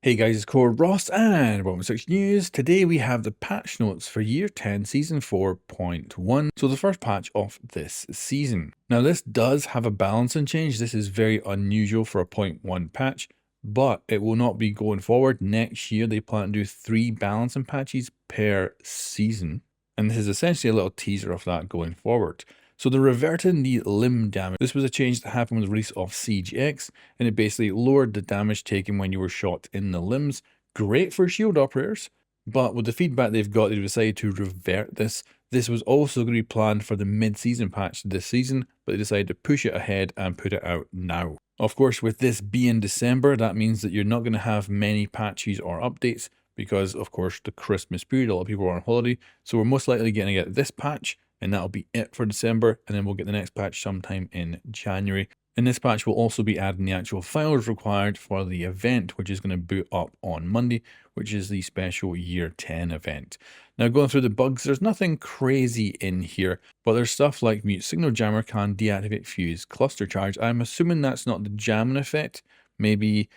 Hey guys, it's COREROSS and welcome to 6 News. Today we have the patch notes for Year 10 Season 4.1, so the first patch of this season. Now this does have a balancing change. This is very unusual for a 0.1 patch, but it will not be going forward. Next year they plan to do 3 balancing patches per season, and this is essentially a little teaser of that going forward. So they're reverting the limb damage. This was a change that happened with the release of Siege X, and it basically lowered the damage taken when you were shot in the limbs. Great for shield operators, but with the feedback they've got, they decided to revert this. This was also going to be planned for the mid-season patch this season, but they decided to push it ahead and put it out now. Of course, with this being December, that means that you're not going to have many patches or updates because, of course, the Christmas period, a lot of people are on holiday, so we're most likely going to get this patch, and that'll be it for December, and then we'll get the next patch sometime in January. And this patch will also be adding the actual files required for the event, which is going to boot up on Monday, which is the special Year 10 event. Now, going through the bugs, there's nothing crazy in here, but there's stuff like mute signal jammer can deactivate fuse cluster charge. I'm assuming that's not the jamming effect. Maybe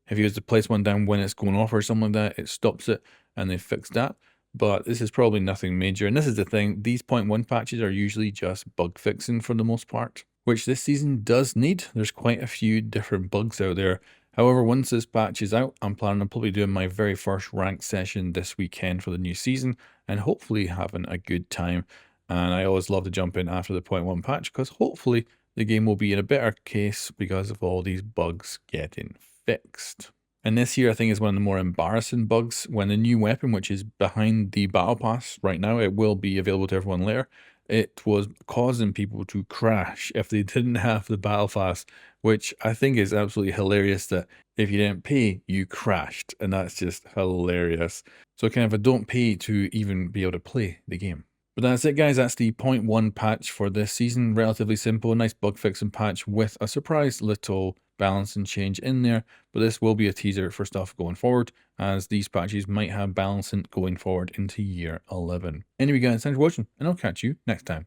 if you was to place one down when it's going off or something like that, it stops it, and they fixed that. But this is probably nothing major. And this is the thing, these 0.1 patches are usually just bug fixing for the most part, which this season does need. There's quite a few different bugs out there. However, once this patch is out, I'm planning on probably doing my very first rank session this weekend for the new season and hopefully having a good time. And I always love to jump in after the 0.1 patch because hopefully the game will be in a better case because of all these bugs getting fixed. And this here, I think, is one of the more embarrassing bugs when the new weapon, which is behind the battle pass right now, it will be available to everyone later. It was causing people to crash if they didn't have the battle pass, which I think is absolutely hilarious that if you didn't pay, you crashed. And that's just hilarious. So kind of a don't pay to even be able to play the game. But that's it, guys. That's the 0.1 patch for this season. Relatively simple, nice bug fixing patch with a surprise little balancing change in there. But this will be a teaser for stuff going forward, as these patches might have balancing going forward into year 11. Anyway, guys, thanks for watching, and I'll catch you next time.